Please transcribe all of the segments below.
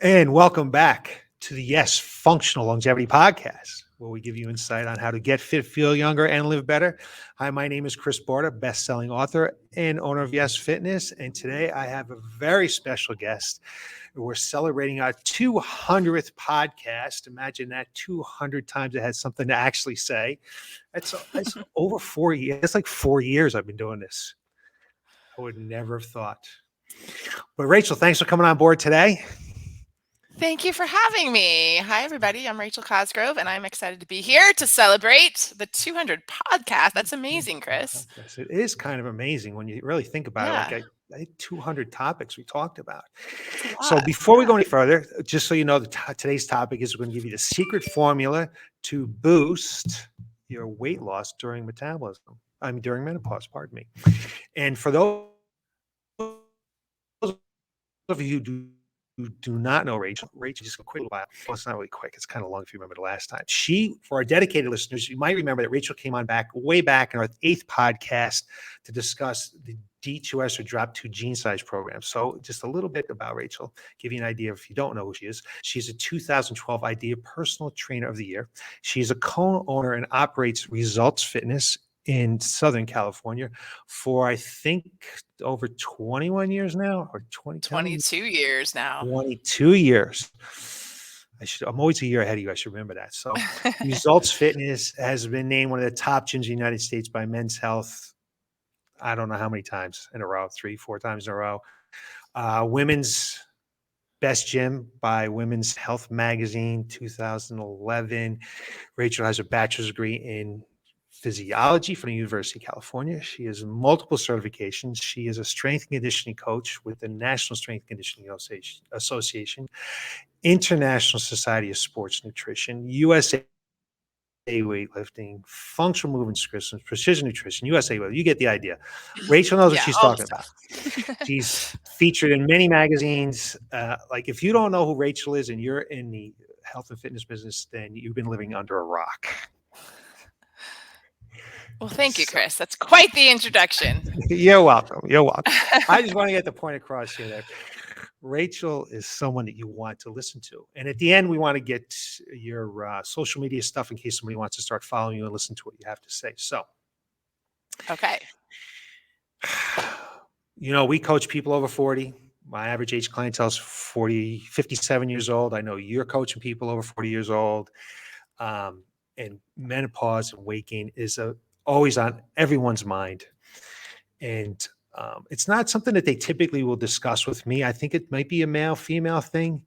And welcome back to the Y.E.S Functional Longevity Podcast, where we give you insight on how to get fit, feel younger, and live better. Hi, my name is Chris Barta, best-selling author and owner of Y.E.S Fitness. And today I have a very special guest. We're celebrating our 200th podcast. Imagine that 200 times it has something to actually say. That's over 4 years. It's like 4 years I've been doing this. I would never have thought. But Rachel, thanks for coming on board today. Thank you for having me. Hi, everybody. I'm Rachel Cosgrove, and I'm excited to be here to celebrate the 200 podcast. That's amazing, Chris. Yes, it is kind of amazing when you really think about it. Yeah, Like I had 200 topics we talked about. it's a So lot. before we go any further, just so you know, today's topic is we're going to give you the secret formula to boost your weight loss during metabolism. During menopause, pardon me. And for those of you who do not know Rachel, just a quick while. Well, it's not really quick. It's kind of long if you remember the last time. For our dedicated listeners, you might remember that Rachel came on way back in our 8th podcast to discuss the D2S or Drop 2 Gene Size program. So just a little bit about Rachel, give you an idea if you don't know who she is. She's a 2012 IDEA Personal Trainer of the Year. She's a co-owner and operates Results Fitness in Southern California for, I think, over 21 years now, or 22 years now. 22 years. I'm always a year ahead of you. I should remember that. So Results Fitness has been named one of the top gyms in the United States by Men's Health. I don't know how many times in a row, 3-4 times in a row. Women's Best Gym by Women's Health Magazine, 2011. Rachel has a bachelor's degree in physiology from the University of California. She has multiple certifications. She is a strength and conditioning coach with the National Strength and Conditioning Association, International Society of Sports Nutrition, USA Weightlifting, Functional Movement Systems, Precision Nutrition, USA Weightlifting. You get the idea. Rachel knows what she's talking about. She's featured in many magazines. Like if you don't know who Rachel is and you're in the health and fitness business, then you've been living under a rock. Well, thank you, Chris. That's quite the introduction. You're welcome. You're welcome. I just want to get the point across here that Rachel is someone that you want to listen to. And at the end, we want to get your social media stuff in case somebody wants to start following you and listen to what you have to say. So, okay. We coach people over 40. My average age clientele is 57 years old. I know you're coaching people over 40 years old. And menopause and weight gain is always on everyone's mind. And it's not something that they typically will discuss with me. I think it might be a male-female thing.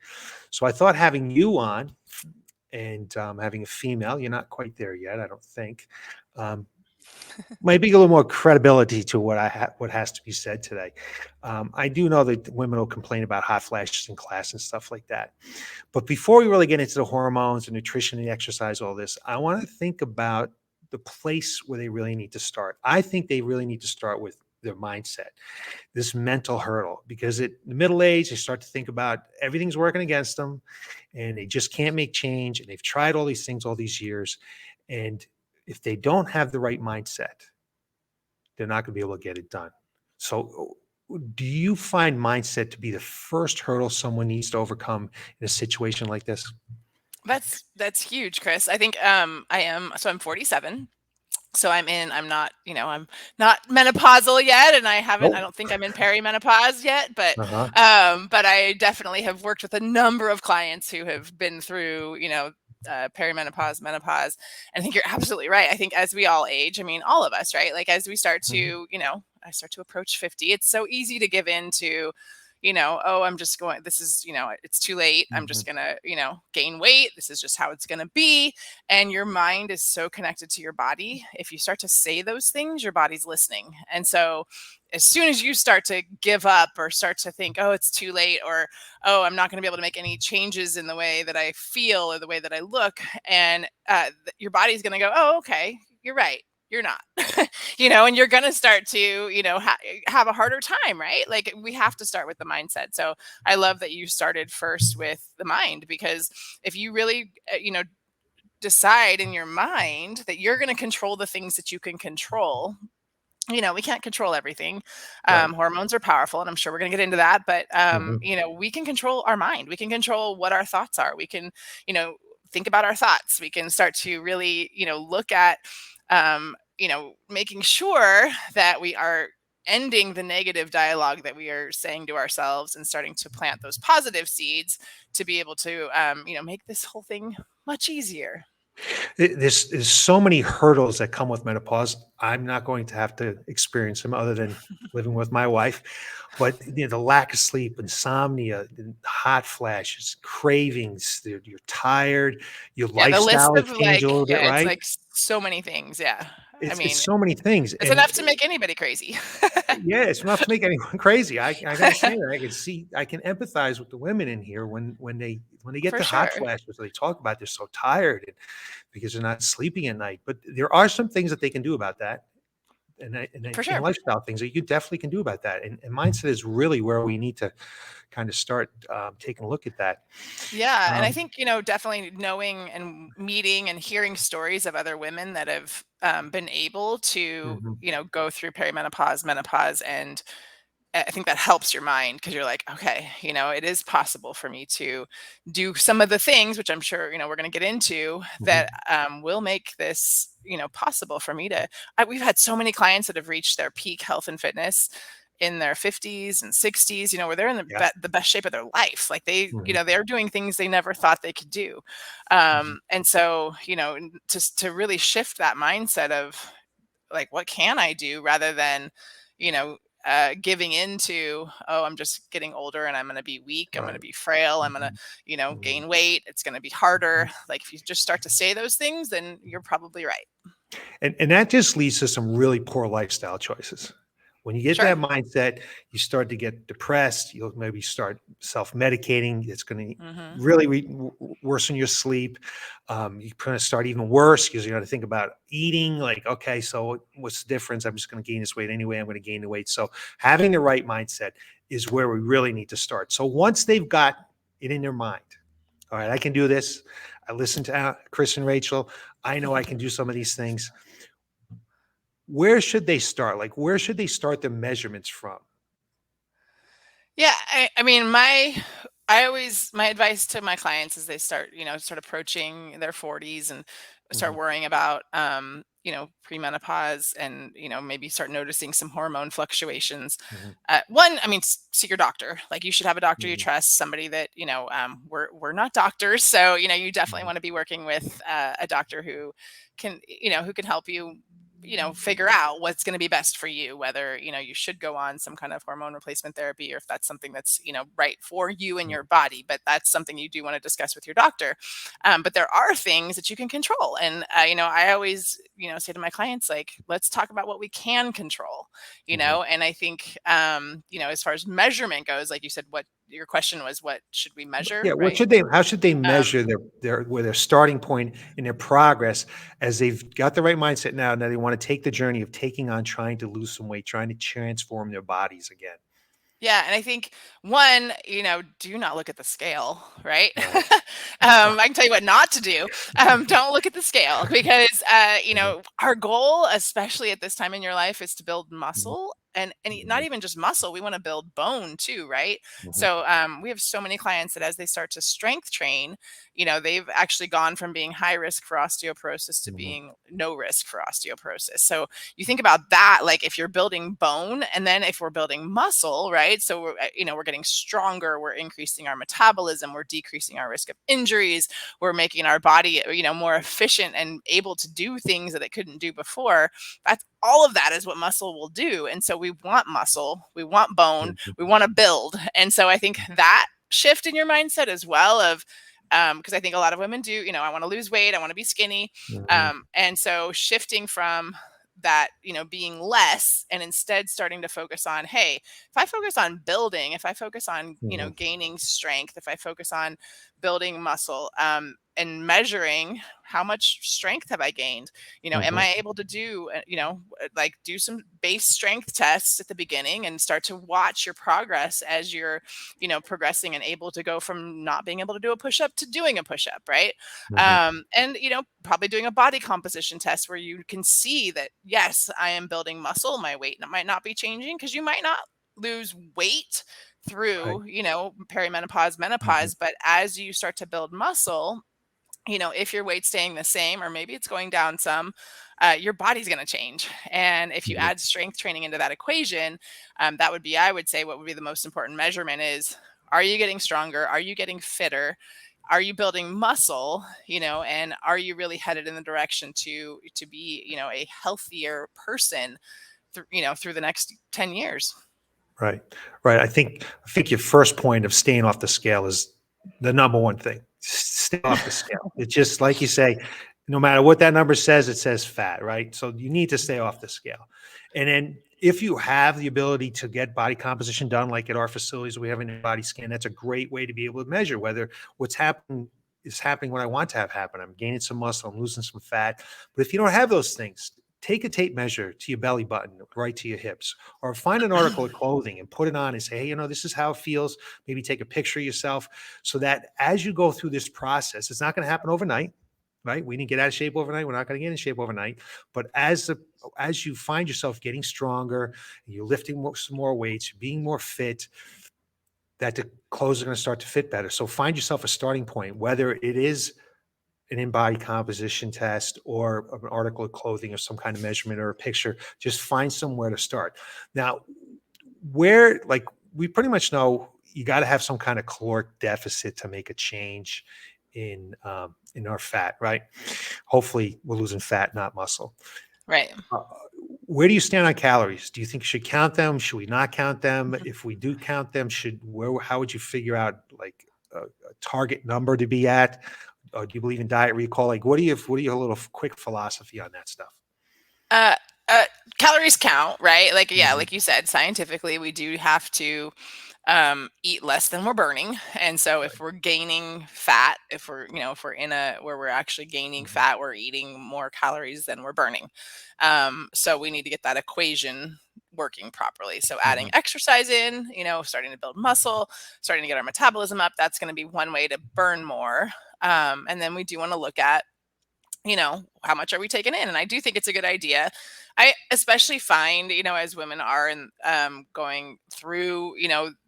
So I thought having you on and having a female, you're not quite there yet, I don't think, might be a little more credibility to what has to be said today. I do know that women will complain about hot flashes in class and stuff like that. But before we really get into the hormones and nutrition and exercise, all this, I want to think about the place where they really need to start. I think they really need to start with their mindset, this mental hurdle, because at the middle age, they start to think about everything's working against them and they just can't make change. And they've tried all these things all these years. And if they don't have the right mindset, they're not going to be able to get it done. So do you find mindset to be the first hurdle someone needs to overcome in a situation like this? That's huge, Chris. I think I'm 47. So I'm not menopausal yet, and I don't think I'm in perimenopause yet, but I definitely have worked with a number of clients who have been through, perimenopause, menopause. And I think you're absolutely right. I think as we all age, all of us, right? Like as we start to, I start to approach 50, it's so easy to give in to, oh, I'm just going, this is, it's too late. I'm just going to, gain weight. This is just how it's going to be. And your mind is so connected to your body. If you start to say those things, your body's listening. And so as soon as you start to give up or start to think, oh, it's too late, or, oh, I'm not going to be able to make any changes in the way that I feel or the way that I look, and your body's going to go, oh, okay, you're right. You're not, and you're going to start to, have a harder time, right? Like we have to start with the mindset. So I love that you started first with the mind, because if you really, decide in your mind that you're going to control the things that you can control, we can't control everything. Right. Hormones are powerful, and I'm sure we're going to get into that. But Mhm. we can control our mind. We can control what our thoughts are. We can, think about our thoughts. We can start to really, look at, making sure that we are ending the negative dialogue that we are saying to ourselves and starting to plant those positive seeds to be able to, make this whole thing much easier. There's so many hurdles that come with menopause. I'm not going to have to experience them other than living with my wife. But the lack of sleep, insomnia, the hot flashes, cravings, you're tired, your Yeah, the list lifestyle has of changed a like, little bit, yeah, it's right? like so many things. Yeah. I It's mean, so many things, it's and enough to make anybody crazy. yeah, it's enough to make anyone crazy. I gotta say that I can empathize with the women in here when they get For the hot sure. flashes. They talk about they're so tired because they're not sleeping at night. But there are some things that they can do about that, For and sure. lifestyle things that you definitely can do about that. And mindset is really where we need to kind of start taking a look at that. Yeah, and I Um, think, definitely knowing and meeting and hearing stories of other women that have, been able to, mhm, go through perimenopause, menopause, and I think that helps your mind because you're like, okay, it is possible for me to do some of the things, which I'm sure, we're going to get into that mhm, will make this, possible for me to. We've had so many clients that have reached their peak health and fitness in their 50s and 60s, where they're in yeah, the best shape of their life. Like mhm, they're doing things they never thought they could do. mhm. And so, to really shift that mindset of like, what can I do rather than, you know, giving into, oh, I'm just getting older and I'm going to be weak. I'm going to Right. be frail. I'm going to, Mhm, mhm, gain weight. It's going to be mhm. harder. Like, if you just start to say those things, then you're probably right. And that just leads to some really poor lifestyle choices. When you get Sure. that mindset, you start to get depressed. You'll maybe start self-medicating. It's going to Hmm. really worsen your sleep. You're going to start even worse because you're going to think about eating. Like, okay, so what's the difference? I'm just going to gain this weight anyway. I'm going to gain the weight. So having the right mindset is where we really need to start. So once they've got it in their mind, all right, I can do this. I listen to Chris and Rachel. I know I can do some of these things. Where should they start? Like, where should they start the measurements from? Yeah, I mean, my advice to my clients is they start approaching their 40s and start Mhm, worrying about, premenopause and, maybe start noticing some hormone fluctuations. mhm, One, I mean, see your doctor. Like, you should have a doctor you mhm, trust, somebody that, we're not doctors. So, you definitely mhm, want to be working with a doctor who can help you, figure out what's going to be best for you, whether, you should go on some kind of hormone replacement therapy or if that's something that's, right for you and mhm. your body. But that's something you do want to discuss with your doctor. But there are things that you can control. And, I always, say to my clients, like, let's talk about what we can control, Mhm. and I think, as far as measurement goes, like you said, what your question was, what should we measure, Yeah, what right? should they how should they Um, measure their starting point in their progress as they've got the right mindset now they wanna take the journey of taking on trying to lose some weight, trying to transform their bodies again. Yeah, and I think one, do not look at the scale, right? Right. I can tell you what not to do. Don't look at the scale because Mhm, our goal, especially at this time in your life, is to build mhm, muscle and not mhm, even just muscle. We want to build bone too, right? mhm, So we have so many clients that as they start to strength train, they've actually gone from being high risk for osteoporosis to mhm, being no risk for osteoporosis. So you think about that, like if you're building bone and then if we're building muscle, right? So we're getting stronger, we're increasing our metabolism, we're decreasing our risk of injuries, we're making our body, more efficient and able to do things that it couldn't do before. That's all of that is what muscle will do. And so we want muscle, we want bone, mhm, we want to build. And so I think that shift in your mindset as well of because I think a lot of women do, I want to lose weight, I want to be skinny. mhm, And so shifting from that, being less and instead starting to focus on, hey, if I focus on building, if I focus on, mhm, gaining strength, if I focus on building muscle, and measuring how much strength have I gained? Am I able to do, like do some base strength tests at the beginning and start to watch your progress as you're, progressing and able to go from not being able to do a push up to doing a push up, right? Mhm. And, probably doing a body composition test where you can see that, yes, I am building muscle. My weight might not be changing because you might not lose weight Right. through, perimenopause, Mhm. menopause. But as you start to build muscle, if your weight's staying the same or maybe it's going down some, your body's going to change. And if you Mhm. add strength training into that equation, that would be, I would say, what would be the most important measurement is, are you getting stronger? Are you getting fitter? Are you building muscle? And are you really headed in the direction to be, a healthier person through the next 10 years? Right. Right. I think your first point of staying off the scale is the number one thing. Stay off the scale. It's just like you say, no matter what that number says, it says fat, right? So you need to stay off the scale. And then if you have the ability to get body composition done, like at our facilities, we have a body scan, that's a great way to be able to measure whether what's happening is happening what I want to have happen. I'm gaining some muscle, I'm losing some fat. But if you don't have those things, take a tape measure to your belly button, right to your hips, or find an article of clothing and put it on and say, hey, this is how it feels. Maybe take a picture of yourself so that as you go through this process, it's not going to happen overnight, right? We didn't get out of shape overnight. We're not going to get in shape overnight. But as you find yourself getting stronger, and you're lifting some more weights, being more fit, that the clothes are going to start to fit better. So find yourself a starting point, whether it is an in-body composition test or an article of clothing or some kind of measurement or a picture. Just find somewhere to start. Now, where like we pretty much know you got to have some kind of caloric deficit to make a change in our fat, right? Hopefully, we're losing fat, not muscle. Right. Uh, where do you stand on calories? Do you think you should count them? Should we not count them? If we do count them, how would you figure out like a target number to be at? Do you believe in diet recall? Like, what are your little quick philosophy on that stuff? Uh, uh, Calories count, right? Like, yeah, Mhm. like you said, scientifically, we do have to eat less than we're burning. And so Right. if we're gaining fat, if we're in a where we're actually gaining Mhm. fat, we're eating more calories than we're burning. So we need to get that equation working properly. So adding Mhm. exercise in, starting to build muscle, starting to get our metabolism up, that's going to be one way to burn more. And then we do want to look at, how much are we taking in? And I do think it's a good idea. I especially find, as women are in going through,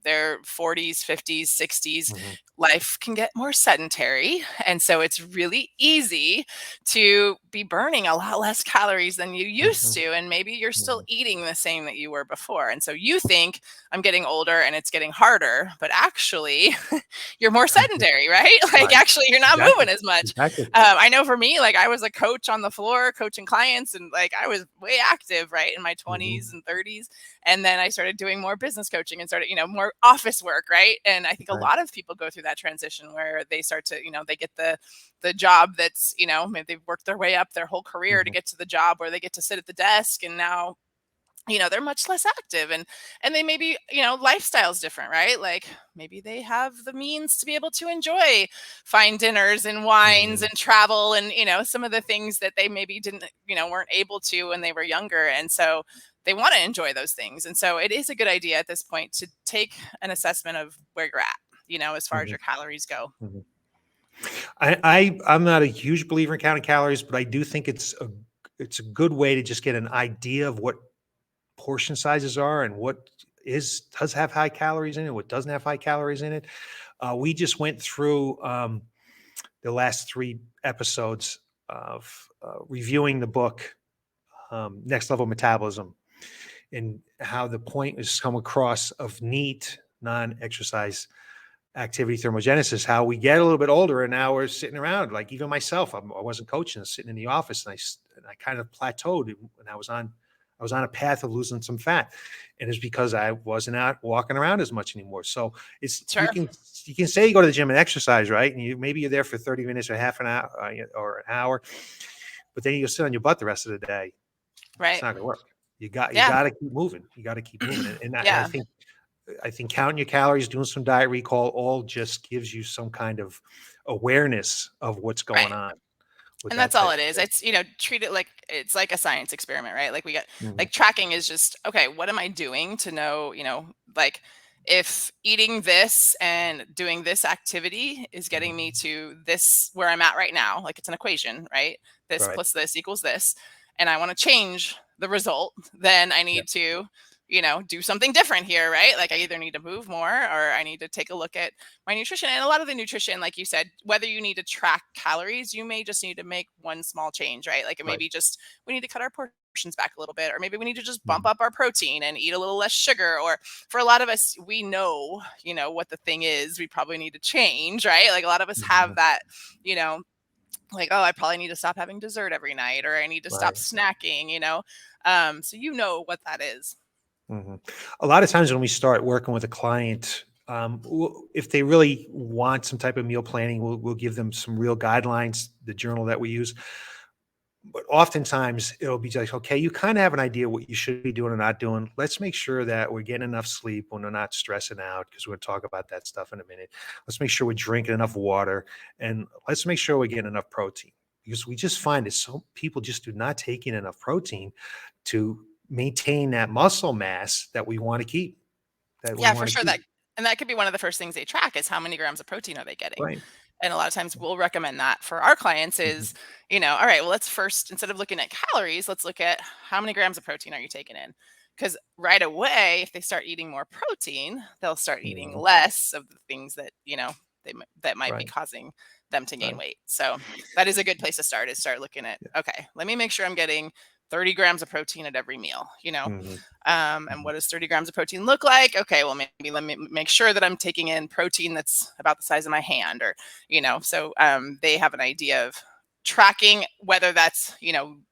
their 40s, 50s, 60s, Mhm. life can get more sedentary. And so it's really easy to be burning a lot less calories than you used Mhm. to. And maybe you're still Mhm. eating the same that you were before. And so you think I'm getting older and it's getting harder, but actually you're more sedentary, right? Like Right. actually you're not Exactly. moving as much. Exactly. I know for me, like I was a coach on the floor coaching clients and like I was way active, right, in my 20s Mhm. and 30s. And then I started doing more business coaching and started, more office work, right? And I think a Right. lot of people go through that transition where they start to, they get the job that's, maybe they've worked their way up their whole career to Mhm. get to the job where they get to sit at the desk and now they're much less active and they maybe lifestyle's different, right? Like maybe they have the means to be able to enjoy fine dinners and wines Mhm. and travel and some of the things that they maybe didn't weren't able to when they were younger, and so they want to enjoy those things. And so it is a good idea at this point to take an assessment of where you're at, as far as Mhm. your calories go. Mhm. I'm not a huge believer in counting calories, but I do think it's a good way to just get an idea of what portion sizes are and what does have high calories in it, what doesn't have high calories in it. We just went through the last 3 episodes of reviewing the book Next Level Metabolism and how the point is come across of NEAT, non-exercise activity thermogenesis, how we get a little bit older and now we're sitting around. Like even myself, I wasn't coaching, I was sitting in the office and I kind of plateaued and I was on a path of losing some fat, and it's because I wasn't out walking around as much anymore. So it's Sure. you can say you go to the gym and exercise, right? And maybe you're there for 30 minutes or half an hour or an hour, but then you sit on your butt the rest of the day. It's Right. not going to work. You Yeah. got to keep moving. You got to keep moving, and Yeah. I think counting your calories, doing some diet recall, all just gives you some kind of awareness of what's going Right. on with And that that's all type it of is. thing. It's, treat it like it's like a science experiment, right? Like we get Mhm. like tracking is just, okay, what am I doing to know, like if eating this and doing this activity is getting me to this where I'm at right now, like it's an equation, right? This Right. plus this equals this, and I want to change the result, then I Yeah. need to, do something different here, right? Like I either need to move more or I need to take a look at my nutrition. And a lot of the nutrition, like you said, whether you need to track calories, you may just need to make one small change, right? Like it may Right. be just we need to cut our portions back a little bit, or maybe we need to just bump Mhm. up our protein and eat a little less sugar. Or for a lot of us, we know, what the thing is we probably need to change, right? Like a lot of us have Mhm. that, you know, like, oh, I probably need to stop having dessert every night, or I need to stop Right. snacking, so what that is. Mhm. A lot of times when we start working with a client, if they really want some type of meal planning, we'll give them some real guidelines, the journal that we use. But oftentimes it'll be like, okay, you kind of have an idea what you should be doing or not doing. Let's make sure that we're getting enough sleep when we're not stressing out, because we're going to talk about that stuff in a minute. Let's make sure we're drinking enough water, and let's make sure we're getting enough protein, because we just find that some people just do not take in enough protein to maintain that muscle mass that we want to keep. That we Yeah, for want to sure. keep. And that could be one of the first things they track is how many grams of protein are they getting. Right. And a lot of times we'll recommend that for our clients Mhm. is, all right, well, let's first, instead of looking at calories, let's look at how many grams of protein are you taking in? Because right away, if they start eating more protein, they'll start eating Mhm. less of the things that, that might be Right. causing them to gain Right. weight. So that is a good place to start, is start looking at, okay, let me make sure I'm getting 30 grams of protein at every meal, Mhm. and Mhm. what does 30 grams of protein look like? Okay, well, maybe let me make sure that I'm taking in protein that's about the size of my hand, or, so they have an idea of tracking, whether that's,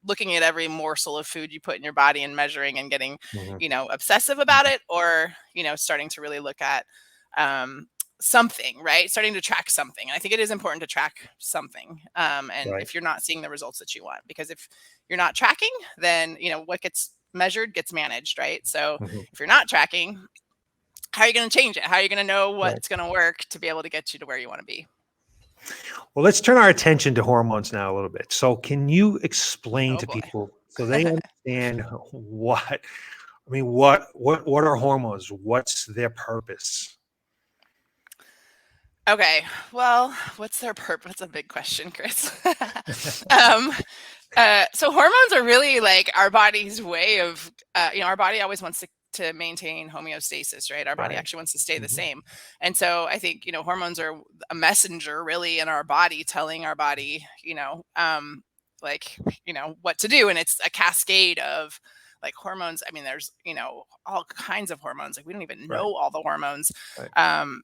looking at every morsel of food you put in your body and measuring and getting, Mhm. obsessive about Mhm. it, or, starting to really look at, um, something, right? Starting to track something. And I think it is important to track something. And Right. if you're not seeing the results that you want, because if you're not tracking, then, what gets measured gets managed, right? So Mhm. if you're not tracking, how are you going to change it? How are you going to know Right. what's going to work to be able to get you to where you want to be? Well, let's turn our attention to hormones now a little bit. So, can you explain Oh to boy. people so they understand what are hormones? What's their purpose? Okay. Well, what's their purpose? That's a big question, Chris. um, so hormones are really like our body's way of, our body always wants to maintain homeostasis, right? Our body Right. actually wants to stay the Mhm. same. And so I think, hormones are a messenger really in our body, telling our body, like, what to do. And it's a cascade of like hormones. I mean, there's, all kinds of hormones. Like we don't even Right. know all the hormones, Right.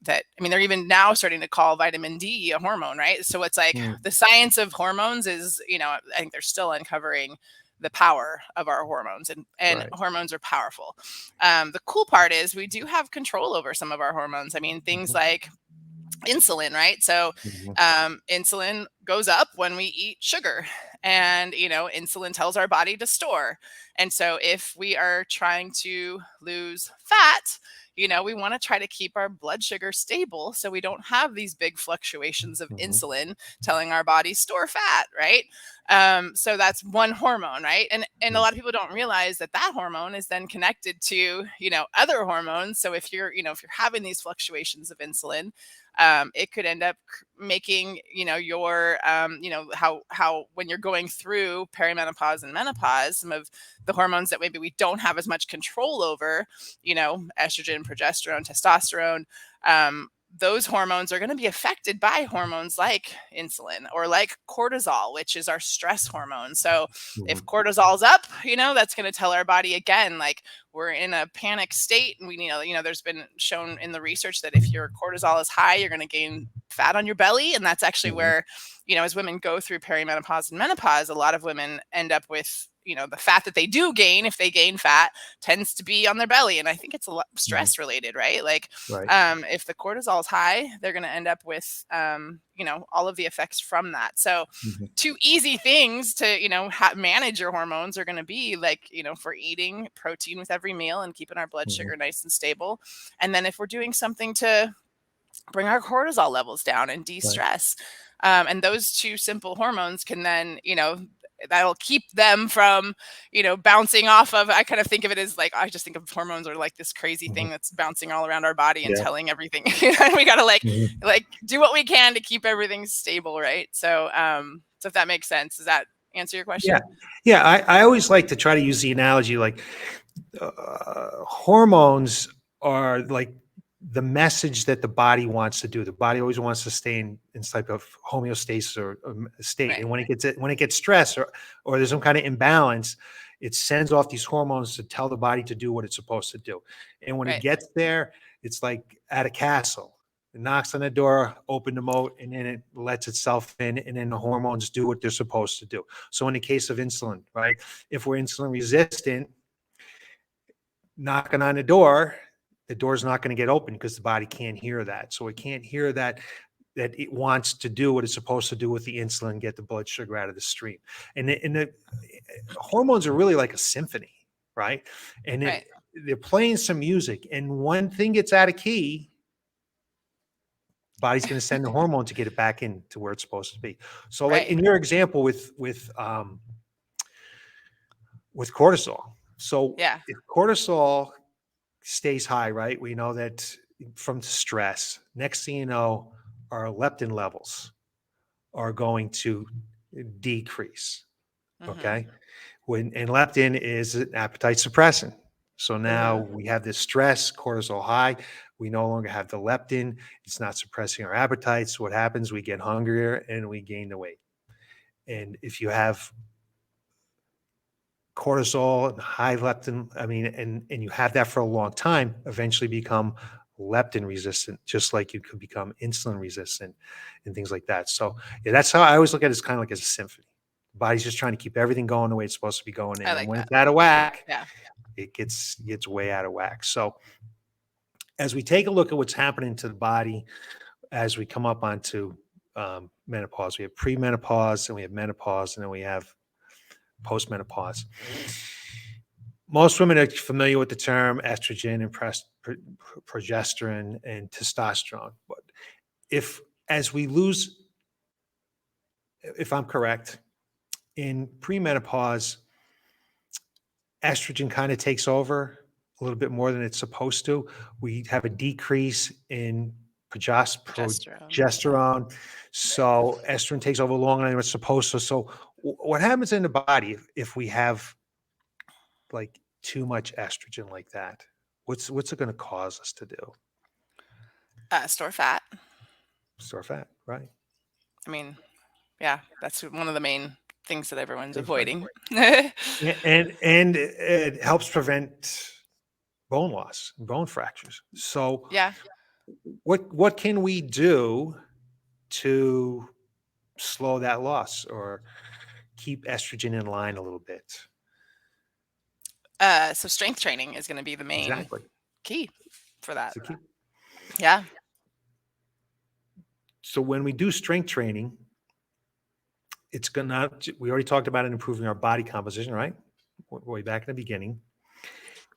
that, I mean, they're even now starting to call vitamin D a hormone, right? So it's like Mm. the science of hormones is, I think they're still uncovering the power of our hormones, and Right. hormones are powerful. The cool part is we do have control over some of our hormones. I mean, things Mhm. like insulin, right? So Mhm. insulin goes up when we eat sugar, and insulin tells our body to store. And so if we are trying to lose fat, we want to try to keep our blood sugar stable so we don't have these big fluctuations of Mhm. insulin telling our body store fat, right? So that's one hormone, right? And a Mhm. lot of people don't realize that that hormone is then connected to other hormones. So if you're if you're having these fluctuations of insulin, it could end up making your how when you're going through perimenopause and menopause, some of the hormones that maybe we don't have as much control over, estrogen, progesterone, testosterone, those hormones are going to be affected by hormones like insulin or like cortisol, which is our stress hormone. So if Mhm. cortisol's up, that's going to tell our body again, like we're in a panic state. And we there's been shown in the research that if your cortisol is high, you're going to gain fat on your belly. And that's actually Mhm. where, as women go through perimenopause and menopause, a lot of women end up with, the fat that they do gain, if they gain fat, tends to be on their belly. And I think it's a lot Mhm. stress related, right? Like, Right. if the cortisol is high, they're going to end up with, all of the effects from that. So, Mhm. two easy things to manage your hormones are going to be like for eating protein with every meal and keeping our blood Mhm. sugar nice and stable. And then if we're doing something to bring our cortisol levels down and Right. de-stress. And those two simple hormones can then, that'll keep them from, bouncing off of. I kind of think of it as like, I just think of hormones are like this crazy Mhm. thing that's bouncing all around our body and Yeah. telling everything. And we got to Mhm. like do what we can to keep everything stable. Right. So if that makes sense, does that answer your Yeah. question? Yeah. I always like to try to use the analogy like hormones are like the message that the body wants to do. The body always wants to stay in some type of homeostasis or state. Right. And when it gets stressed or there's some kind of imbalance, it sends off these hormones to tell the body to do what it's supposed to do. And when it Right. gets there, it's like at a castle. It knocks on the door, open the moat, and then it lets itself in, and then the hormones do what they're supposed to do. So in the case of insulin, right? If we're insulin resistant, knocking on the door's not going to get open because the body can't hear that. So it can't hear that it wants to do what it's supposed to do with the insulin, get the blood sugar out of the stream. And the hormones are really like a symphony, right? And Right. they're playing some music, and one thing gets out of key, body's going to send the hormone to get it back into where it's supposed to be. So, like Right. in your example with cortisol. So Yeah. if cortisol stays high, right? We know that from stress. Next thing you know, our leptin levels are going to decrease. Hmm. Okay. And leptin is an appetite suppressant. So now Hmm. we have this stress, cortisol high. We no longer have the leptin. It's not suppressing our appetites. So what happens? We get hungrier and we gain the weight. And if you have cortisol and high leptin, I mean, and you have that for a long time, eventually become leptin resistant, just like you could become insulin resistant and things like that. So yeah, that's how I always look at it, as kind of like as a symphony. The body's just trying to keep everything going the way it's supposed to be going. I And then like when that. it's out of whack, Yeah. it gets way out of whack. So as we take a look at what's happening to the body as we come up onto menopause, we have premenopause and we have menopause, and then we have postmenopause. Most women are familiar with the term estrogen and progesterone and testosterone. But if, as we lose, if I'm correct, in premenopause, estrogen kind of takes over a little bit more than it's supposed to. We have a decrease in Progesterone. progesterone. Right. So estrogen takes over longer than it's supposed to. So what happens in the body if we have like too much estrogen like that? What's it going to cause us to do? Store fat. Store fat, right? I mean, yeah, that's one of the main things that everyone's Things, right? avoiding. And it helps prevent bone loss, bone fractures. So Yeah. what can we do to slow that loss or keep estrogen in line a little bit? So strength training is going to be the main Exactly. key for that. So keep Yeah. so when we do strength training, it's gonna we already talked about it improving our body composition, right? Way back in the beginning.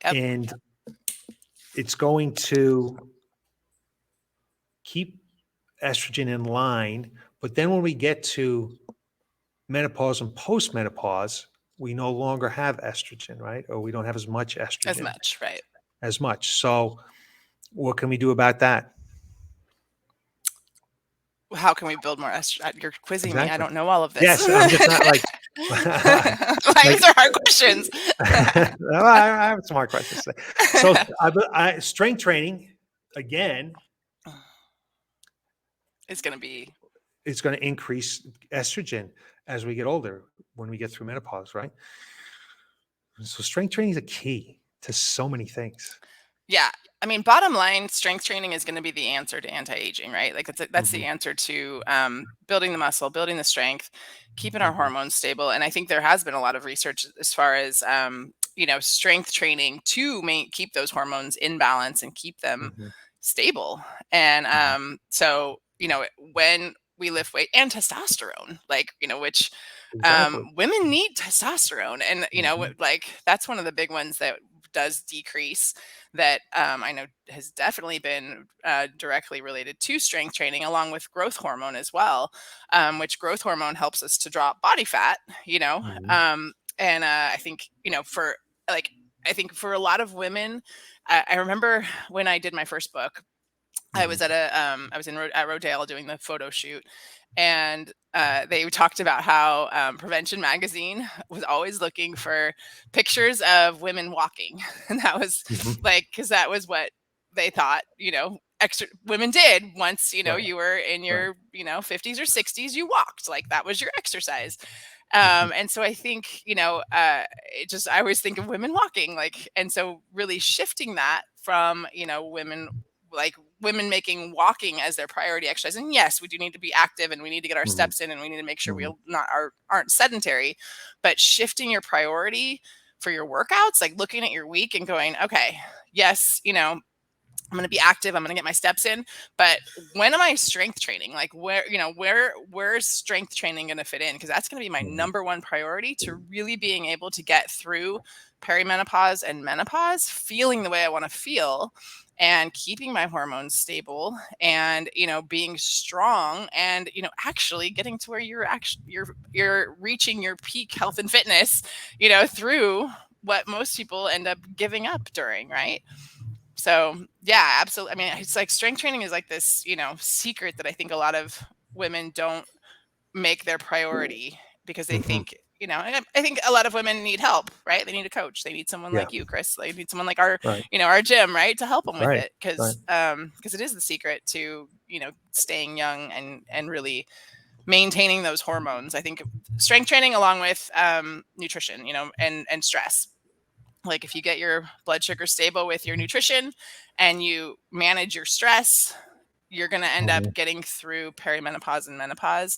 Yep. And it's going to keep estrogen in line. But then when we get to menopause and postmenopause, we no longer have estrogen, right? Or we don't have as much As estrogen much. Right. as much. So what can we do about that? How can we build more estrogen? You're quizzing me. I Exactly. don't know all of this. Yes, I'm just not like like These are hard questions. well, I have some hard questions. So strength training again It's going to be, is going to increase estrogen as we get older when we get through menopause, right? So strength training is a key to so many things. yeah. I mean, bottom line, strength training is going to be the answer to anti-aging, right? Like that's the Mhm, answer to building the muscle, building the strength, keeping our mhm, hormones stable. And I think there has been a lot of research as far as strength training to keep those hormones in balance and keep them mhm, stable. And mhm. when we lift weight and testosterone, which Exactly. women need testosterone, and Mhm, like that's one of the big ones that does decrease that I know has definitely been directly related to strength training, along with growth hormone as well, which growth hormone helps us to drop body fat, Mhm. and I think, for like, I think for a lot of women, I remember when I did my first book, I was Mhm. at I was at Rodale doing the photo shoot, and they talked about how Prevention Magazine was always looking for pictures of women walking, and that was Mhm. like, because that was what they thought, extra women did once, Right. you were in Right. your, 50s or 60s, you walked, like that was your exercise. Mhm. And so I think, it just, I always think of women walking, like, and so really shifting that from, women, like women making walking as their priority exercise. And yes, we do need to be active and we need to get our Mhm. steps in and we need to make sure we Mhm. aren't sedentary, but shifting your priority for your workouts, like looking at your week and going, okay, yes, I'm going to be active. I'm going to get my steps in. But when am I strength training? Like where's strength training going to fit in? Because that's going to be my Mhm. number one priority to really being able to get through perimenopause and menopause, feeling the way I want to feel and keeping my hormones stable and, being strong and, actually getting to where you're reaching your peak health and fitness, through what most people end up giving up during, right? So yeah, absolutely. I mean, it's like strength training is like this, secret that I think a lot of women don't make their priority because they Mhm. think, and I think a lot of women need help, right? They need a coach. They need someone Yeah. like you, Chris. They need someone like our, Right. our gym, right, to help them with Right. it, Right. because it is the secret to, staying young and really maintaining those hormones. I think strength training along with nutrition, and stress, like if you get your blood sugar stable with your nutrition and you manage your stress, you're going to end up Mhm. getting through perimenopause and menopause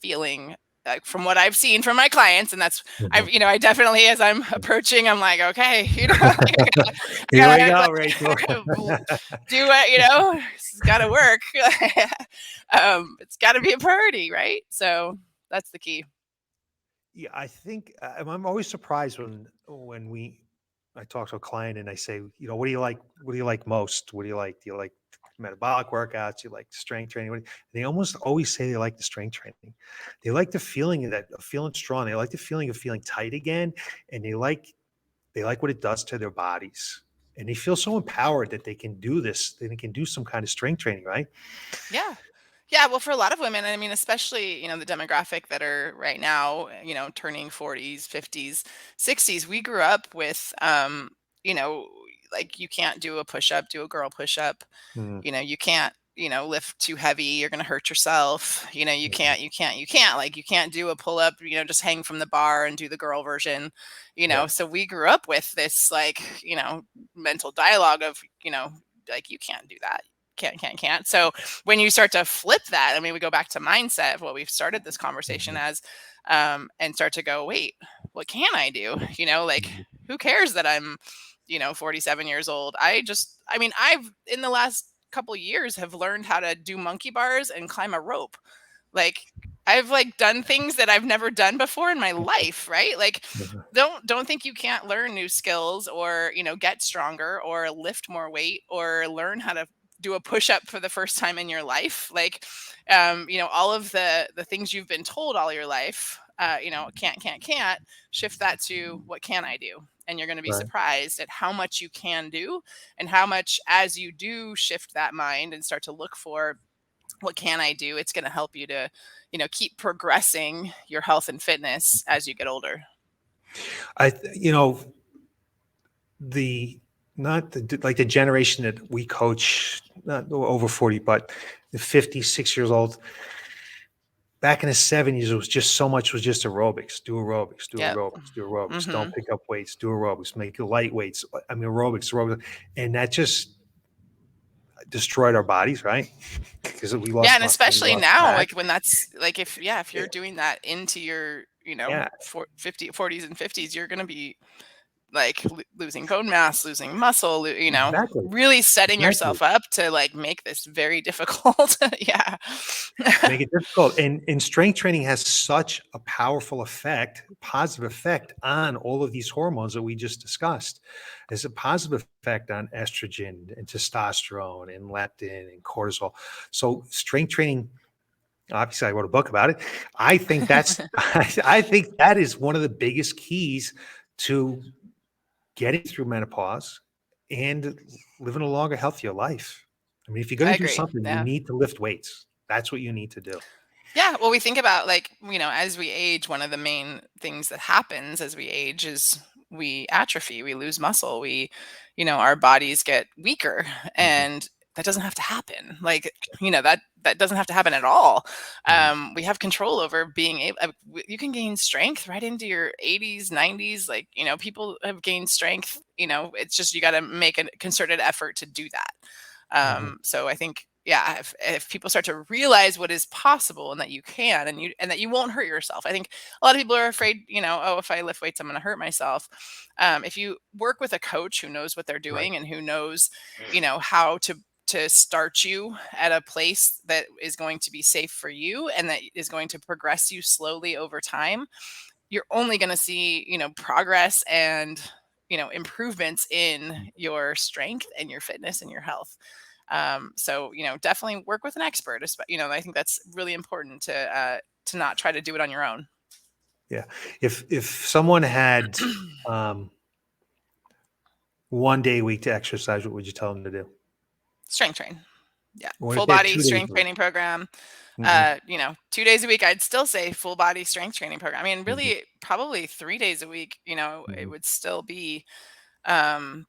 feeling like, from what I've seen from my clients, and that's, Mhm. I definitely, as I'm approaching, I'm like, okay, I Here we gotta, go, Rachel. like, do it, it's got to work. It's got to be a priority, right? So that's the key. Yeah, I think I'm always surprised when I talk to a client and I say, what do you like? What do you like most? What do you like? Do you like metabolic workouts? Do you like strength training? They almost always say they like the strength training. They like the feeling of feeling strong. They like the feeling of feeling tight again, and they like what it does to their bodies. And they feel so empowered that they can do this. That they can do some kind of strength training, right? Yeah. Yeah, well, for a lot of women, I mean, especially, the demographic that are right now, turning 40s, 50s, 60s, we grew up with, you know, like you can't do a push up, do a girl push up. Mhm. You can't, lift too heavy, you're going to hurt yourself. Mhm. You can't, like, you can't do a pull up, just hang from the bar and do the girl version, Yeah. So we grew up with this, like, mental dialogue of, like, you can't do that. Can't. So when you start to flip that, I mean, we go back to mindset of what we've started this conversation Mhm. as, and start to go, wait, what can I do? Like, Mhm. who cares that I'm, 47 years old? I mean, I've, in the last couple years, have learned how to do monkey bars and climb a rope. Like, I've, like, done things that I've never done before in my life, right? Like, Mhm. don't think you can't learn new skills or, get stronger or lift more weight or learn how to do a push up for the first time in your life. Like, all of the things you've been told all your life, can't, shift that to what can I do? And you're going to be Right. surprised at how much you can do and how much, as you do shift that mind and start to look for what can I do, it's going to help you to, keep progressing your health and fitness as you get older. I, th- you know, the not the like the generation that we coach, not over 40, but the 56 years old. Back in the 70s, it was just so much was just aerobics. Do aerobics, do Yep. aerobics, do aerobics. Don't Mhm. pick up weights, do aerobics, make your light weights. I mean, aerobics. And that just destroyed our bodies, right? Because we Yeah, lost and muscle, we especially lost now, fat. like when that's like, if Yeah. you're doing that into your, Yeah. 40s and 50s, you're going to be like losing bone mass, losing muscle, Exactly. really setting Exactly. yourself up to like make this very difficult. Yeah. Make it difficult. And strength training has such a powerful effect, positive effect on all of these hormones that we just discussed. There's a positive effect on estrogen and testosterone and leptin and cortisol. So strength training, obviously I wrote a book about it. I think that's I think that is one of the biggest keys to getting through menopause and living a longer, healthier life. I mean, if you're going I to do agree. something, you Yeah. need to lift weights. That's what you need to do. Yeah, well, we think about like, as we age, one of the main things that happens as we age is we atrophy, we lose muscle, our bodies get weaker, Mhm, and that doesn't have to happen. Like, that doesn't have to happen at all. mhm, We have control over being able. You can gain strength right into your 80s, 90s. Like, people have gained strength. It's just you got to make a concerted effort to do that. mhm. So I think, yeah, if people start to realize what is possible and that you can, and that you won't hurt yourself. I think a lot of people are afraid, oh, if I lift weights, I'm going to hurt myself. If you work with a coach who knows what they're Right. doing and who knows, how to start you at a place that is going to be safe for you and that is going to progress you slowly over time, you're only going to see, progress and, improvements in your strength and your fitness and your health. So, definitely work with an expert. I think that's really important to not try to do it on your own. Yeah. If someone had, um, 1 day a week to exercise, what would you tell them to do? Strength train. Yeah. What if Full they had body 2 days strength a week? training program. Mhm, 2 days a week, I'd still say full body strength training program. I mean, mhm, really, probably 3 days a week, it mhm. would still be, um,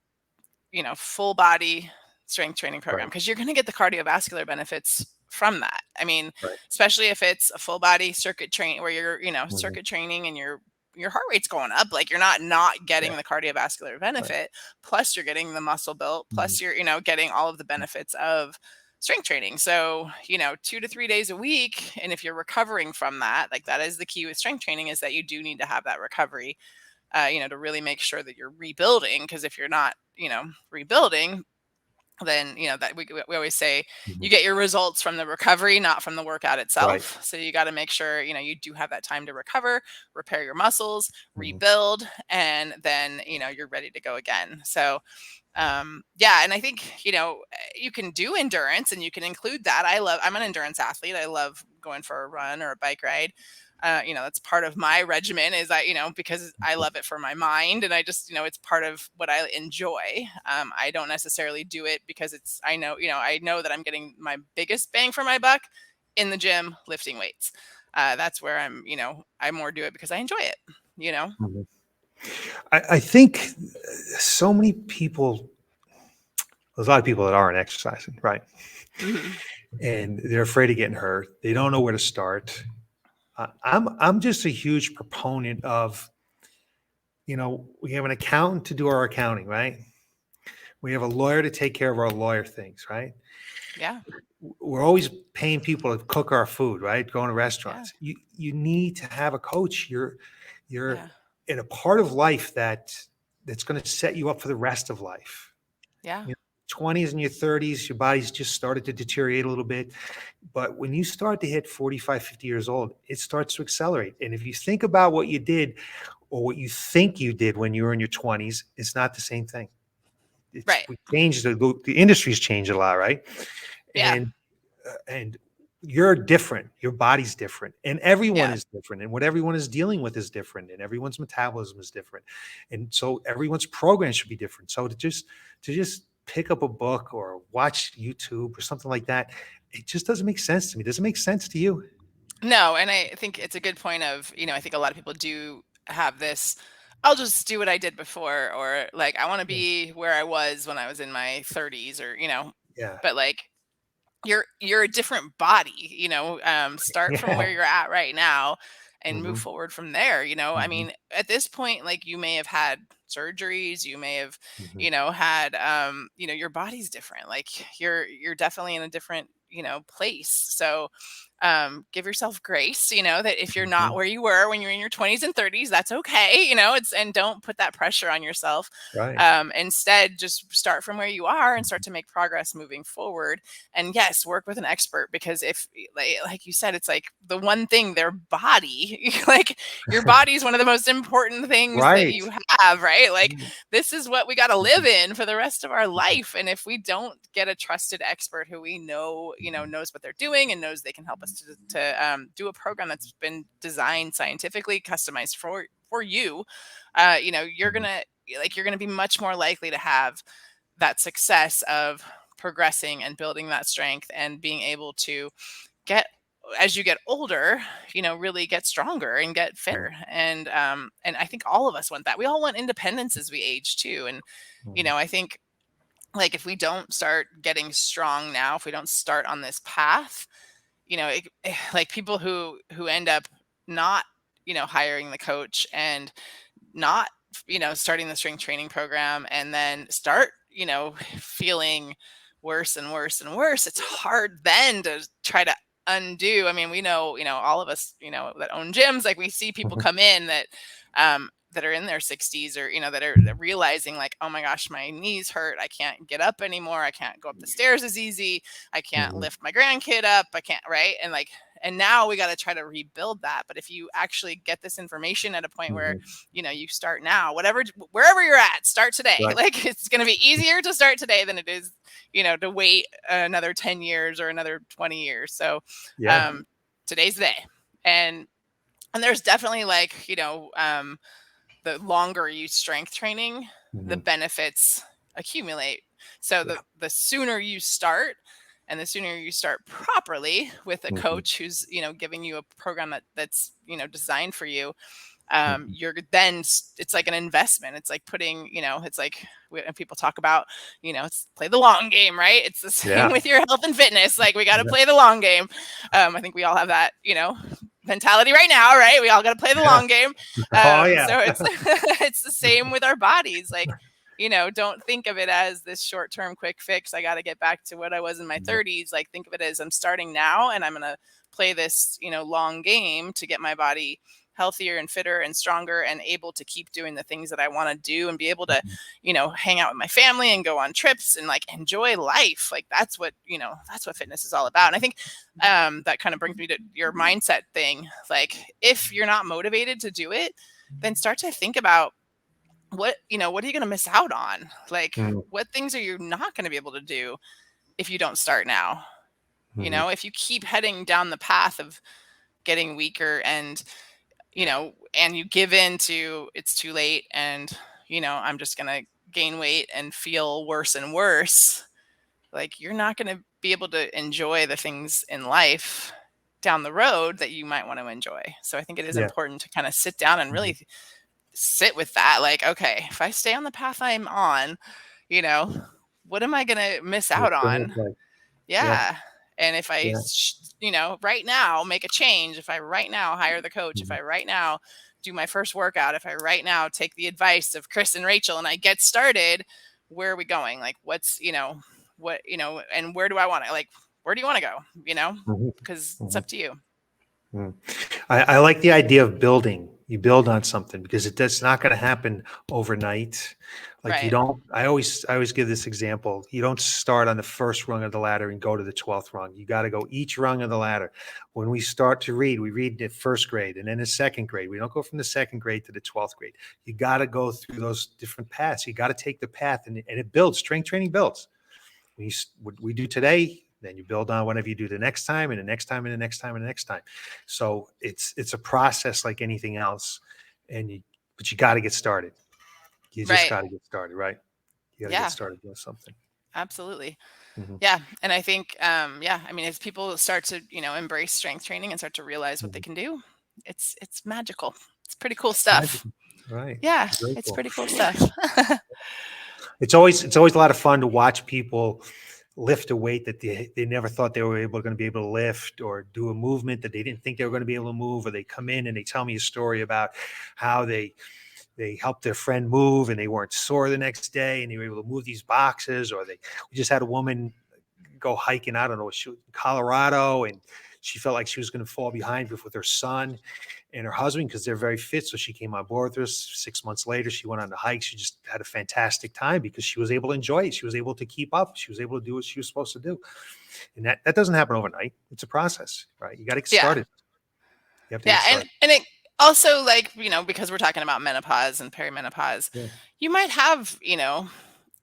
full body strength training program Right, because you're going to get the cardiovascular benefits from that. I mean, right. especially if it's a full body circuit training where you're, Mhm. circuit training and your heart rate's going up, like you're not getting Yeah, the cardiovascular right. benefit, plus you're getting the muscle built, Mhm, plus you're, getting all of the benefits of strength training. So, 2 to 3 days a week. And if you're recovering from that, like that is the key with strength training, is that you do need to have that recovery, to really make sure that you're rebuilding. Because if you're not, rebuilding, then that we always say mhm. you get your results from the recovery, not from the workout Right. itself. So you got to make sure you do have that time to recover, repair your muscles, Mhm, rebuild, and then you're ready to go again. So yeah, and I think you can do endurance and you can include that. I'm an endurance athlete. I love going for a run or a bike ride. That's part of my regimen, is because I mhm. love it for my mind, and I just, it's part of what I enjoy. I don't necessarily do it because I know that I'm getting my biggest bang for my buck in the gym lifting weights. That's where I more do it because I enjoy it, you know? Mhm. I think so many people, there's a lot of people that aren't exercising, right? Hmm. And they're afraid of getting hurt. They don't know where to start. I'm just a huge proponent of, we have an accountant to do our accounting, right? We have a lawyer to take care of our lawyer things, right? Yeah. We're always paying people to cook our food, right? Going to Yeah. restaurants. You need to have a coach. You're Yeah. in a part of life that's going to set you up for the rest of life. Yeah. You know, 20s and your 30s, your body's just started to deteriorate a little bit. But when you start to hit 45, 50 years old, it starts to accelerate. And if you think about what you did or what you think you did when you were in your 20s, it's not the same thing. It's Right. we changed the industry's changed a lot, right? Yeah. And you're different. Your body's different, and everyone Yeah. is different, and what everyone is dealing with is different, and everyone's metabolism is different, and so everyone's program should be different. So to just pick up a book or watch YouTube or something like that, it just doesn't make sense to me. Does it make sense to you? No, and I think it's a good point of, I think a lot of people do have this, I'll just do what I did before, or like I want to Yeah, be where I was when I was in my 30s, or, yeah, but like you're a different body, start from yeah. where you're at right now and move Hmm. forward from there. I Hmm. mean, at this point, like you may have had surgeries, you may have, Hmm. had, your body's different. Like you're definitely in a different, place. So give yourself grace, that if you're not where you were when you're in your 20s and 30s, that's okay. And don't put that pressure on yourself. Right. Instead, just start from where you are and start to make progress moving forward. And yes, work with an expert, because if, like you said, it's like the one thing, their body, like your body is one of the most important things that Right. you have, right? Like Mm. this is what we got to live in for the rest of our life. And if we don't get a trusted expert who we know, knows what they're doing and knows they can help us to do a program that's been designed scientifically, customized for you, you're gonna be much more likely to have that success of progressing and building that strength and being able to get, as you get older, really get stronger and get fitter. And I think all of us want that. We all want independence as we age too. And I think, like, if we don't start getting strong now, if we don't start on this path, like people who end up not, hiring the coach and not, starting the strength training program, and then start, feeling worse and worse and worse, it's hard then to try to undo. I mean, we know, all of us, that own gyms, like we see people come in that are in their 60s, or that are realizing like, oh my gosh, my knees hurt, I can't get up anymore, I can't go up the stairs as easy, I can't lift my grandkid up, I can't, right? And now we got to try to rebuild that. But if you actually get this information at a point where you start now, wherever you're at, start today. Right. Like it's going to be easier to start today than it is to wait another 10 years or another 20 years. So today's the day. And there's definitely like the longer you strength training, the benefits accumulate. So the sooner you start, and the sooner you start properly with a coach who's giving you a program that's designed for you, you're then, it's like an investment. It's like putting, it's like when people talk about, it's play the long game, right? It's the same with your health and fitness. Like we got to play the long game. I think we all have that, mentality right now, right? We all got to play the long game. Oh yeah. So it's it's the same with our bodies. Like, don't think of it as this short-term quick fix. I got to get back to what I was in my 30s. Like, think of it as I'm starting now, and I'm going to play this, long game to get my body healthier and fitter and stronger and able to keep doing the things that I want to do, and be able to, hang out with my family and go on trips and like enjoy life. Like that's what fitness is all about. And I think that kind of brings me to your mindset thing. Like if you're not motivated to do it, then start to think about what are you going to miss out on? Like what things are you not going to be able to do if you don't start now? If you keep heading down the path of getting weaker and and you give in to it's too late, and I'm just going to gain weight and feel worse and worse, like you're not going to be able to enjoy the things in life down the road that you might want to enjoy. So I think it is important to kind of sit down and really sit with that. Like, okay, if I stay on the path I'm on, what am I going to miss out on? Yeah. And if I, right now make a change, if I right now hire the coach, if I right now do my first workout, if I right now take the advice of Chris and Rachel and I get started, where are we going? Like, what's, what, and where do I want to, like, where do you want to go? Because it's up to you. I like the idea of building. You build on something because it's not going to happen overnight. Like you don't, I always give this example. You don't start on the first rung of the ladder and go to the 12th rung. You got to go each rung of the ladder. When we start to read, we read in first grade and then in second grade. We don't go from the second grade to the 12th grade. You got to go through those different paths. You got to take the path, and it builds. Strength training builds. What we do today, then you build on whatever you do the next time and the next time and the next time and the next time. So it's a process like anything else. But you got to get started. You just got to get started, right? You got to get started doing something. Absolutely. Yeah. And I think, I mean, as people start to, embrace strength training and start to realize what they can do, it's magical. It's pretty cool stuff. Right. Yeah. It's pretty cool stuff. It's always a lot of fun to watch people lift a weight that they never thought they were going to be able to lift, or do a movement that they didn't think they were going to be able to move, or they come in and they tell me a story about how they helped their friend move and they weren't sore the next day and they were able to move these boxes. Or we just had a woman go hiking, I don't know, in Colorado, and She felt like she was going to fall behind with her son and her husband because they're very fit. So she came on board with us. 6 months later, she went on the hike. She just had a fantastic time because she was able to enjoy it. She was able to keep up. She was able to do what she was supposed to do. And that doesn't happen overnight. It's a process, right? You got to get Yeah. started. You have to Yeah. get started. And it also, like, because we're talking about menopause and perimenopause, Yeah. you might have,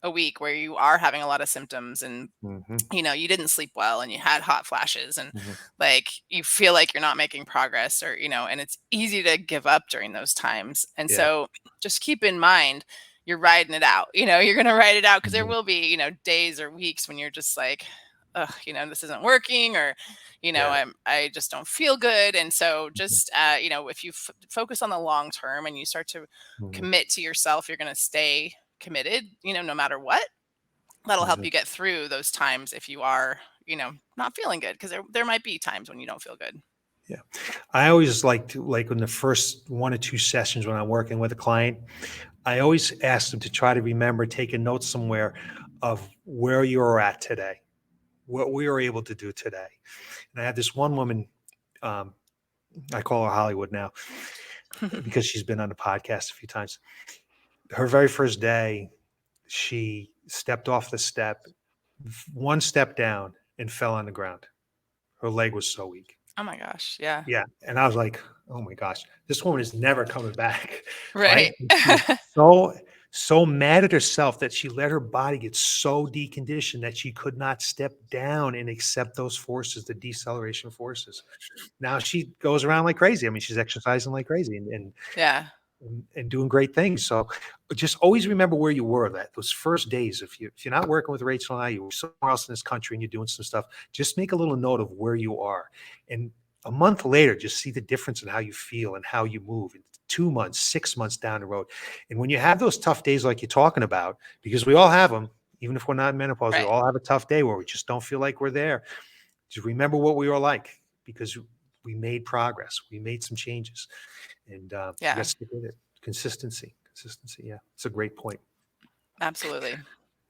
a week where you are having a lot of symptoms and Mm-hmm. you didn't sleep well and you had hot flashes and Mm-hmm. like you feel like you're not making progress or and it's easy to give up during those times. And Yeah. so just keep in mind you're riding it out. You're going to ride it out because there Mm-hmm. will be, days or weeks when you're just like, ugh, this isn't working, or Yeah. I just don't feel good. And so Mm-hmm. just if you focus on the long term and you start to Mm-hmm. commit to yourself, you're going to stay committed, no matter what. That'll help Mm-hmm. you get through those times if you are, not feeling good, because there might be times when you don't feel good. Yeah. I always like to, like in the first 1 or 2 sessions when I'm working with a client, I always ask them to try to remember, take a note somewhere of where you're at today, what we were able to do today. And I had this one woman, um, I call her Hollywood now because she's been on the podcast a few times. Her very first day, she stepped off the step, one step down, and fell on the ground. Her leg was so weak. Oh my gosh. Yeah. Yeah, and I was like, "Oh my gosh, this woman is never coming back," right? Right. And she was so mad at herself that she let her body get so deconditioned that she could not step down and accept those forces, the deceleration forces. Now she goes around like crazy. I mean, she's exercising like crazy Yeah. and doing great things. So just always remember where you were that those first days. If you're not working with Rachel and I, you're somewhere else in this country and you're doing some stuff, just make a little note of where you are. And a month later, just see the difference in how you feel and how you move. 2 months, 6 months down the road. And when you have those tough days like you're talking about, because we all have them, even if we're not in menopause, we Right. all have a tough day where we just don't feel like we're there. Just remember what we were like because we made progress. We made some changes. And you got Yeah. to stick with it. Consistency. Yeah. It's a great point. Absolutely.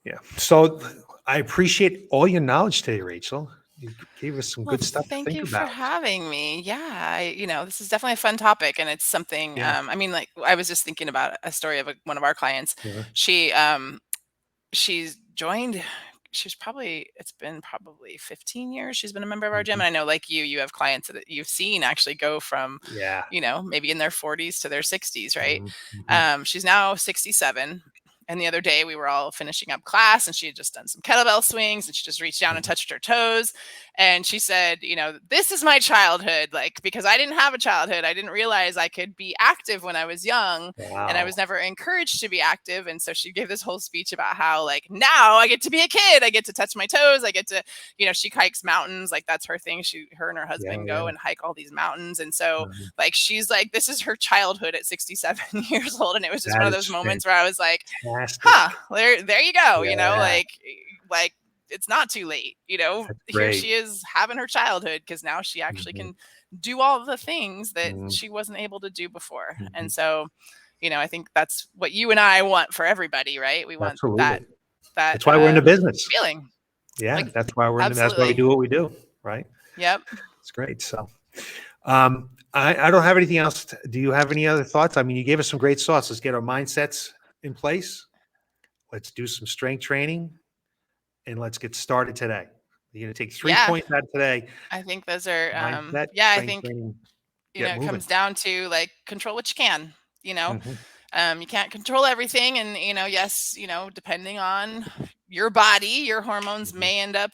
Yeah. So I appreciate all your knowledge today, Rachel. You gave us some Well, good stuff to thank think you for about. having me. Yeah, this is definitely a fun topic, and it's something. Yeah. I mean, like, I was just thinking about a story of one of our clients. Yeah. She she's joined. It's been probably 15 years she's been a member of our gym. Mhm. And I know, like, you have clients that you've seen actually go from, Yeah. maybe in their 40s to their 60s, right? Mhm. Mhm. She's now 67. And the other day we were all finishing up class and she had just done some kettlebell swings and she just reached down and Mhm. touched her toes. And she said, this is my childhood. Like, because I didn't have a childhood, I didn't realize I could be active when I was young, and I Wow. was never encouraged to be active. And so she gave this whole speech about how, like, now I get to be a kid. I get to touch my toes. I get to, she hikes mountains. Like, that's her thing. Her and her Yeah. husband go Yeah. and hike all these mountains. And so, Mhm. like, she's like, this is her childhood at 67 years old. And it was just one That of is those moments where I was like, huh, fantastic. there you go. Yeah. Like it's not too late. That's Here great. she is having her childhood because now she actually Mhm. can do all the things that Mhm. she wasn't able to do before. And Mhm. so, I think that's what you and I want for everybody, right? We want Absolutely. that That's why we're in the business. feeling. Yeah. Like, That's why that's why we absolutely. do what we do. Right. Yep. It's great. So, I don't have anything else. Do you have any other thoughts? I mean, you gave us some great thoughts. Let's get our mindsets in place. Let's do some strength training and let's get started today. You're going to take 3 Yeah. points out of today. I think those are, Mindset, yeah, I strength think, training, get it moving. comes down to, like, control what you can, Mhm. you can't control everything. And, yes, depending on your body, your hormones Mhm. may end up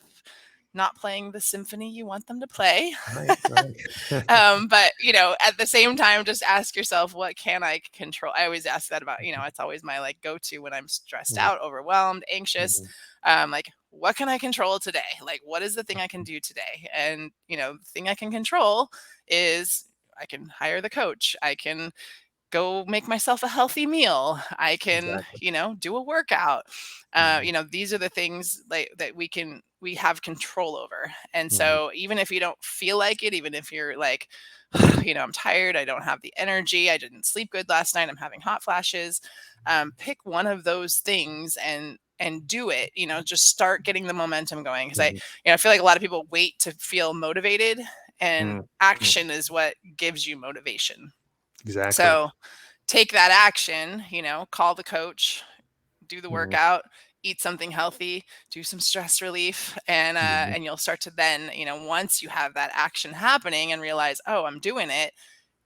not playing the symphony you want them to play. Right, right. But, at the same time, just ask yourself, what can I control? I always ask that about, it's always my, like, go-to when I'm stressed Mhm. out, overwhelmed, anxious. Mhm. Like, what can I control today? Like, what is the thing I can do today? And, the thing I can control is I can hire the coach. I can go make myself a healthy meal. I can, Exactly. do a workout. Mhm. These are the things like that we have control over. And Mhm. so even if you don't feel like it, even if you're like, I'm tired, I don't have the energy, I didn't sleep good last night, I'm having hot flashes, pick one of those things and do it. Just start getting the momentum going. Because Mhm. I feel like a lot of people wait to feel motivated, and Mm, mm, action is what gives you motivation. exactly. So take that action, call the coach, do the Mhm, workout, eat something healthy, do some stress relief, mhm, and you'll start to then, once you have that action happening and realize, oh, I'm doing it,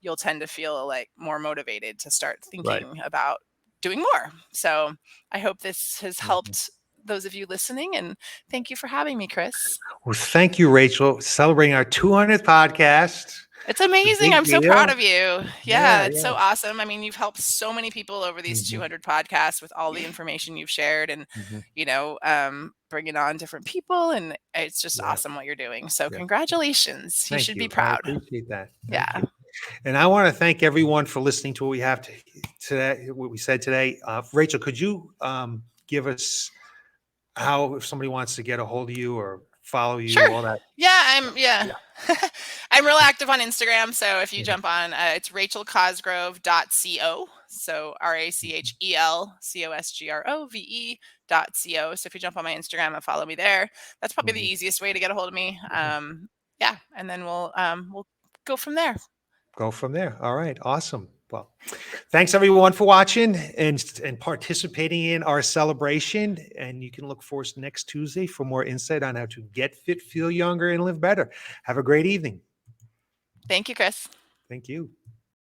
you'll tend to feel like more motivated to start right. thinking about doing more. So I hope this has Mhm. helped those of you listening, and thank you for having me, Chris. Well, thank you, Rachel. Celebrating our 200th podcast. It's It's a amazing. big I'm so proud deal. of you. Yeah, Yeah, it's yeah. so awesome. I mean, you've helped so many people over these Mhm, 200 podcasts with all the information you've shared and, mhm. bringing on different people. And it's just Yeah, awesome what you're doing. So, yeah. congratulations. You Thank should be you. I proud. appreciate that. Thank Yeah. you. And I want to thank everyone for listening to what we have today, what we said today. Rachel, could you give us how, if somebody wants to get a hold of you or follow you, Sure. all that? Yeah. Yeah. I'm real active on Instagram. So if you Mhm. jump on, it's rachelcosgrove.co. So RACHELCOSGROVE.co. So if you jump on my Instagram and follow me there, that's probably the Mhm. easiest way to get a hold of me. Mhm. Yeah. And then we'll go from there. Go from there. All right. Awesome. Well, thanks everyone for watching and participating in our celebration. And you can look for us next Tuesday for more insight on how to get fit, feel younger, and live better. Have a great evening. Thank you, Chris. Thank you.